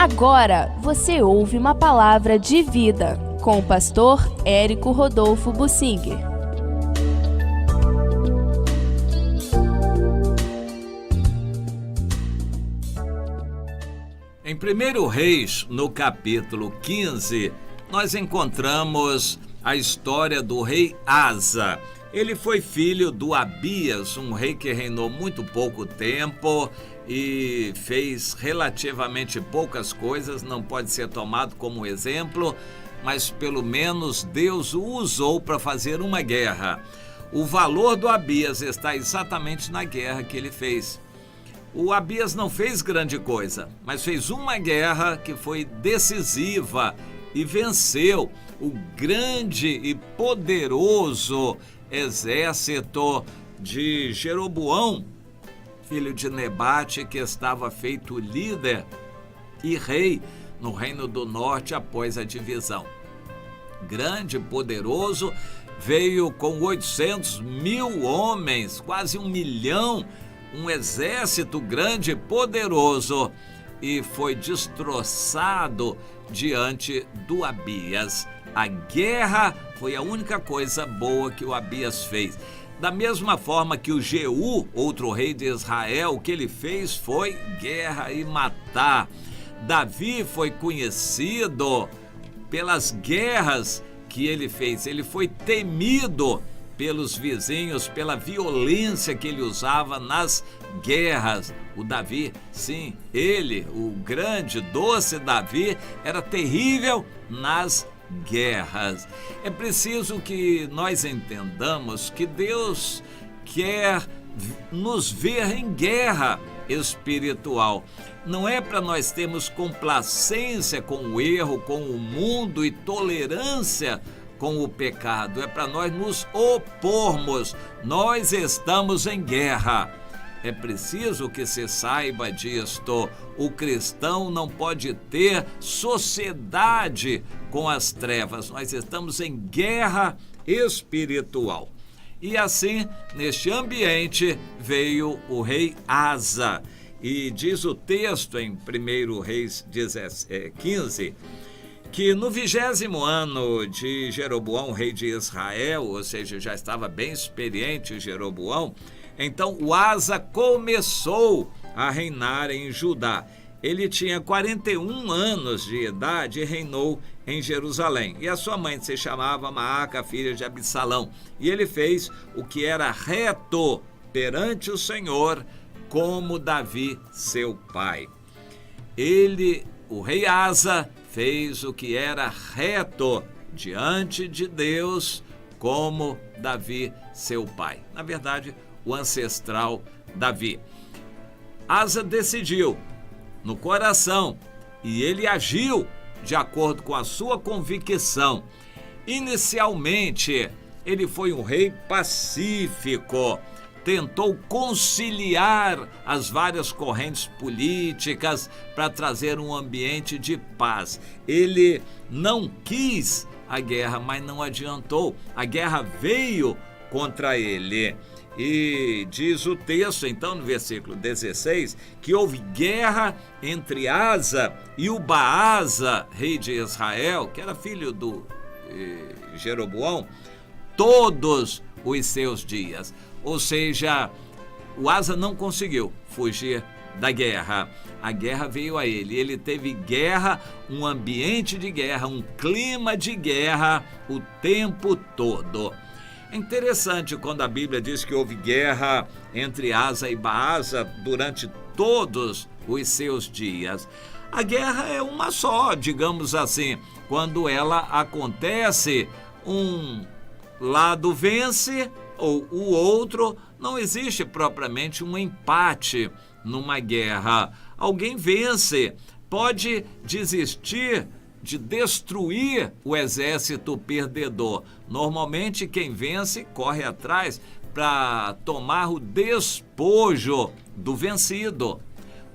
Agora você ouve uma palavra de vida com o pastor Érico Rodolfo Bussinger. Em 1 Reis, no capítulo 15, nós encontramos a história do rei Asa. Ele foi filho do Abias, um rei que reinou muito pouco tempo e fez relativamente poucas coisas, não pode ser tomado como exemplo, mas pelo menos Deus o usou para fazer uma guerra. O valor do Abias está exatamente na guerra que ele fez. O Abias não fez grande coisa, mas fez uma guerra que foi decisiva e venceu o grande e poderoso exército de Jeroboão, filho de Nebate, que estava feito líder e rei no Reino do Norte após a divisão. Grande e poderoso, veio com 800.000 homens, quase 1 milhão, um exército grande e poderoso, e foi destroçado diante do Abias. A guerra foi a única coisa boa que o Abias fez. Da mesma forma que o Jeú, outro rei de Israel, o que ele fez foi guerra e matar. Davi foi conhecido pelas guerras que ele fez. Ele foi temido pelos vizinhos, pela violência que ele usava nas guerras. O Davi, sim, ele, o grande, doce Davi, era terrível nas guerras. É preciso que nós entendamos que Deus quer nos ver em guerra espiritual. Não é para nós termos complacência com o erro, com o mundo e tolerância com o pecado. É para nós nos opormos. Nós estamos em guerra. É preciso que se saiba disto. O cristão não pode ter sociedade com as trevas. Nós estamos em guerra espiritual. E assim, neste ambiente, veio o rei Asa. E diz o texto em 1 Reis 15, que no 20º ano de Jeroboão, rei de Israel, ou seja, já estava bem experiente Jeroboão, então o Asa começou a reinar em Judá. Ele tinha 41 anos de idade e reinou em Jerusalém. E a sua mãe se chamava Maaca, filha de Absalão. E ele fez o que era reto perante o Senhor, como Davi, seu pai. O rei Asa, fez o que era reto diante de Deus, como Davi, seu pai. Na verdade, o ancestral Davi. Asa decidiu no coração e ele agiu de acordo com a sua convicção. Inicialmente, ele foi um rei pacífico, tentou conciliar as várias correntes políticas para trazer um ambiente de paz. Ele não quis a guerra, mas não adiantou. A guerra veio contra ele. E diz o texto, então, no versículo 16, que houve guerra entre Asa e o Baasa, rei de Israel, que era filho do Jeroboão, todos os seus dias. Ou seja, o Asa não conseguiu fugir da guerra. A guerra veio a ele. Ele teve guerra, um ambiente de guerra, um clima de guerra o tempo todo. É interessante quando a Bíblia diz que houve guerra entre Asa e Baasa durante todos os seus dias. A guerra é uma só, digamos assim. Quando ela acontece, um lado vence ou o outro, não existe propriamente um empate numa guerra. Alguém vence, pode desistir de destruir o exército perdedor. Normalmente quem vence corre atrás para tomar o despojo do vencido,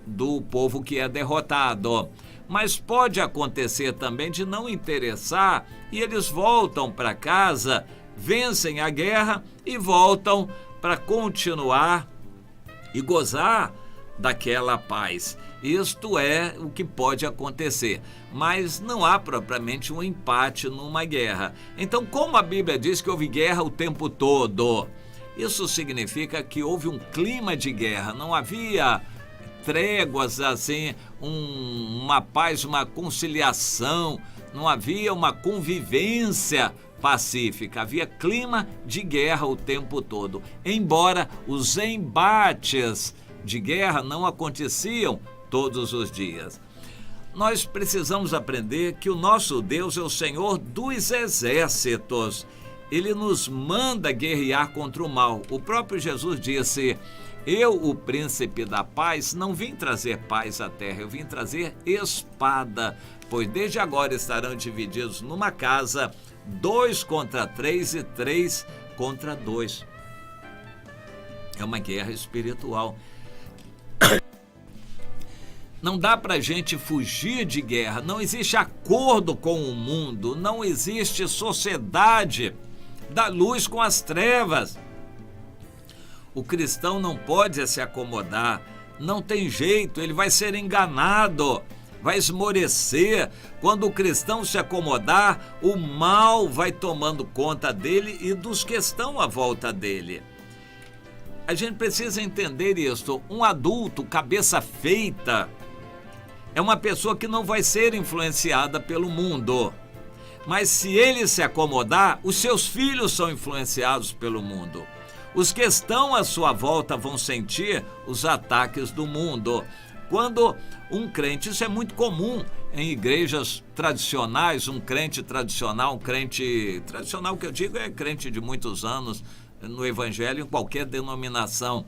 do povo que é derrotado. Mas pode acontecer também de não interessar e eles voltam para casa, vencem a guerra e voltam para continuar e gozar daquela paz. Isto é o que pode acontecer, mas não há propriamente um empate numa guerra. Então, como a Bíblia diz que houve guerra o tempo todo, isso significa que houve um clima de guerra, não havia tréguas assim, uma paz, uma conciliação, não havia uma convivência pacífica, havia clima de guerra o tempo todo, embora os embates de guerra não aconteciam todos os dias. Nós precisamos aprender que o nosso Deus é o Senhor dos exércitos. Ele nos manda guerrear contra o mal. O próprio Jesus disse: eu, o príncipe da paz, não vim trazer paz à terra, eu vim trazer espada, pois desde agora estarão divididos numa casa 2 contra 3 e 3 contra 2. É uma guerra espiritual. Não dá para a gente fugir de guerra, não existe acordo com o mundo, não existe sociedade da luz com as trevas. O cristão não pode se acomodar, não tem jeito, ele vai ser enganado, vai esmorecer. Quando o cristão se acomodar, o mal vai tomando conta dele e dos que estão à volta dele. A gente precisa entender isso. Um adulto, cabeça feita, é uma pessoa que não vai ser influenciada pelo mundo. Mas se ele se acomodar, os seus filhos são influenciados pelo mundo. Os que estão à sua volta vão sentir os ataques do mundo. Quando um crente, isso é muito comum em igrejas tradicionais, um crente tradicional que eu digo é crente de muitos anos no evangelho, em qualquer denominação,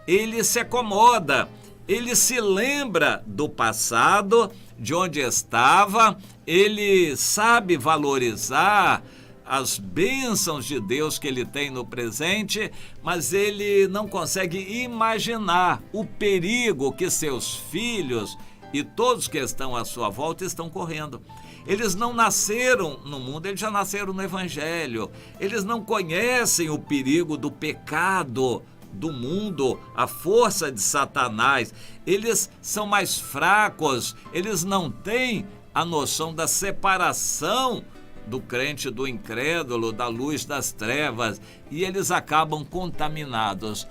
ele se acomoda, ele se lembra do passado, de onde estava, ele sabe valorizar as bênçãos de Deus que ele tem no presente, mas ele não consegue imaginar o perigo que seus filhos e todos que estão à sua volta estão correndo. Eles não nasceram no mundo, eles já nasceram no evangelho. Eles não conhecem o perigo do pecado, do mundo, a força de Satanás. Eles são mais fracos, eles não têm a noção da separação do crente do incrédulo, da luz das trevas, e eles acabam contaminados.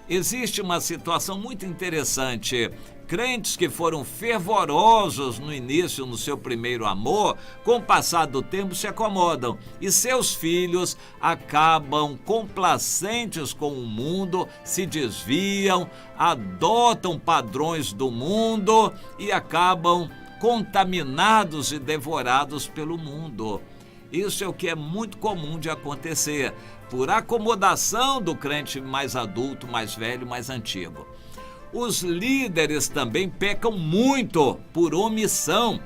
Existe uma situação muito interessante. Crentes que foram fervorosos no início, no seu primeiro amor, com o passar do tempo se acomodam e seus filhos acabam complacentes com o mundo, se desviam, adotam padrões do mundo e acabam contaminados e devorados pelo mundo. Isso é o que é muito comum de acontecer, por acomodação do crente mais adulto, mais velho, mais antigo. Os líderes também pecam muito por omissão.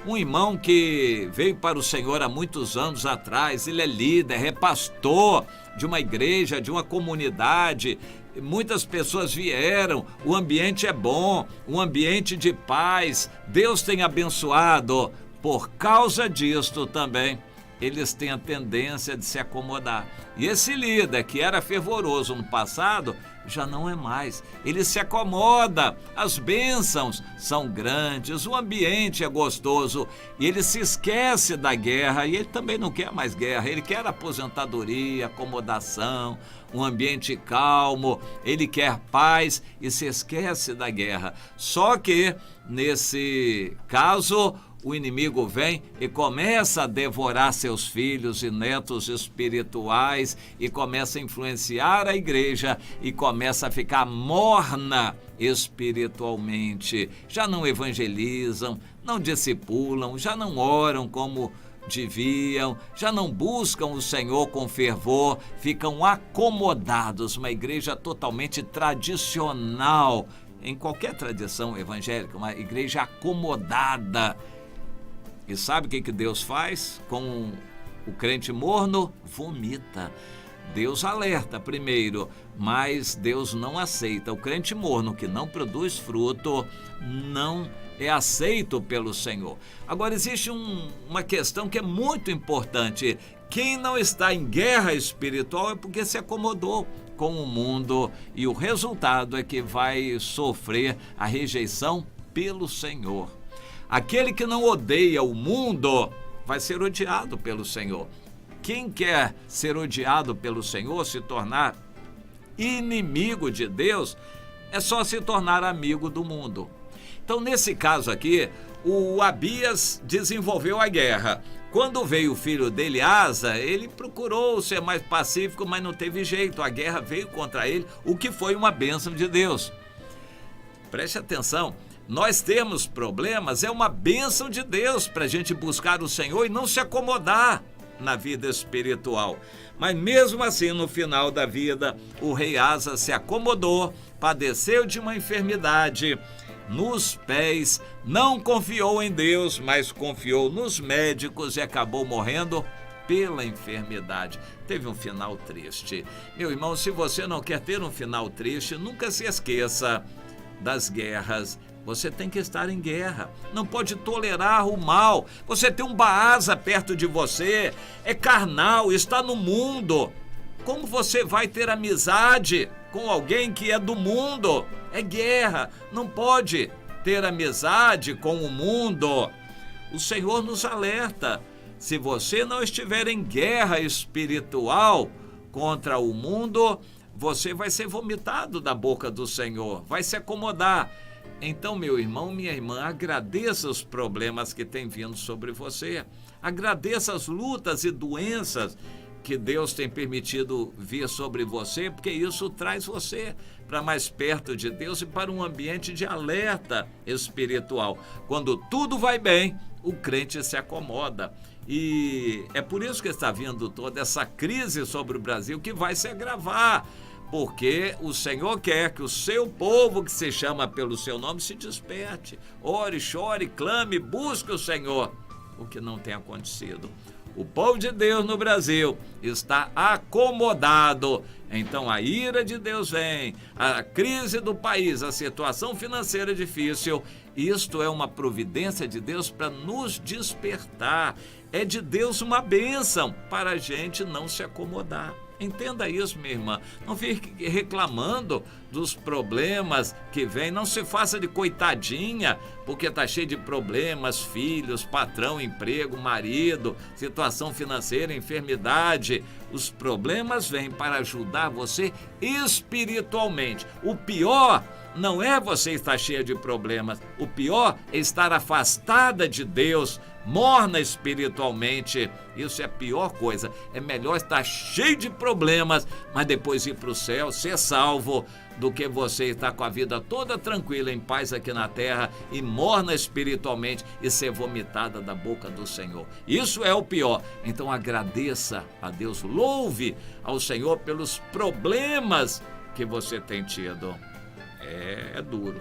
Um irmão que veio para o Senhor há muitos anos atrás, ele é líder, é pastor de uma igreja, de uma comunidade, muitas pessoas vieram, o ambiente é bom, um ambiente de paz, Deus tem abençoado. Por causa disto também, eles têm a tendência de se acomodar. E esse líder que era fervoroso no passado, já não é mais. Ele se acomoda, as bênçãos são grandes, o ambiente é gostoso, e ele se esquece da guerra, e ele também não quer mais guerra, ele quer aposentadoria, acomodação, um ambiente calmo, ele quer paz e se esquece da guerra. Só que, nesse caso, o inimigo vem e começa a devorar seus filhos e netos espirituais e começa a influenciar a igreja e começa a ficar morna espiritualmente. Já não evangelizam, não discipulam, já não oram como deviam, já não buscam o Senhor com fervor, ficam acomodados. Uma igreja totalmente tradicional, em qualquer tradição evangélica, uma igreja acomodada. E sabe o que Deus faz com o crente morno? Vomita. Deus alerta primeiro, mas Deus não aceita. O crente morno que não produz fruto não é aceito pelo Senhor. Agora, existe uma questão que é muito importante. Quem não está em guerra espiritual é porque se acomodou com o mundo e o resultado é que vai sofrer a rejeição pelo Senhor. Aquele que não odeia o mundo vai ser odiado pelo Senhor. Quem quer ser odiado pelo Senhor, se tornar inimigo de Deus, é só se tornar amigo do mundo. Então, nesse caso aqui, o Abias desenvolveu a guerra. Quando veio o filho dele, Asa, ele procurou ser mais pacífico, mas não teve jeito. A guerra veio contra ele, o que foi uma bênção de Deus. Preste atenção, nós temos problemas, é uma bênção de Deus para a gente buscar o Senhor e não se acomodar na vida espiritual. Mas mesmo assim, no final da vida, o rei Asa se acomodou, padeceu de uma enfermidade nos pés, não confiou em Deus, mas confiou nos médicos e acabou morrendo pela enfermidade. Teve um final triste. Meu irmão, se você não quer ter um final triste, nunca se esqueça das guerras. Você tem que estar em guerra, não pode tolerar o mal. Você tem um Baasa perto de você, é carnal, está no mundo. Como você vai ter amizade com alguém que é do mundo? É guerra, não pode ter amizade com o mundo. O Senhor nos alerta, se você não estiver em guerra espiritual contra o mundo, você vai ser vomitado da boca do Senhor, vai se acomodar. Então, meu irmão, minha irmã, agradeça os problemas que têm vindo sobre você. Agradeça as lutas e doenças que Deus tem permitido vir sobre você, porque isso traz você para mais perto de Deus e para um ambiente de alerta espiritual. Quando tudo vai bem, o crente se acomoda. E é por isso que está vindo toda essa crise sobre o Brasil, que vai se agravar, porque o Senhor quer que o seu povo, que se chama pelo seu nome, se desperte. Ore, chore, clame, busque o Senhor, o que não tem acontecido. O povo de Deus no Brasil está acomodado. Então a ira de Deus vem, a crise do país, a situação financeira difícil. Isto é uma providência de Deus para nos despertar. É de Deus uma bênção para a gente não se acomodar. Entenda isso, minha irmã. Não fique reclamando dos problemas que vêm. Não se faça de coitadinha, porque está cheio de problemas, filhos, patrão, emprego, marido, situação financeira, enfermidade. Os problemas vêm para ajudar você espiritualmente. O pior não é você estar cheia de problemas. O pior é estar afastada de Deus, morna espiritualmente. Isso é a pior coisa. É melhor estar cheio de problemas, mas depois ir para o céu, ser salvo, do que você estar com a vida toda tranquila, em paz aqui na terra e morna espiritualmente e ser vomitada da boca do Senhor. Isso é o pior. Então agradeça a Deus, louve ao Senhor pelos problemas que você tem tido. É duro.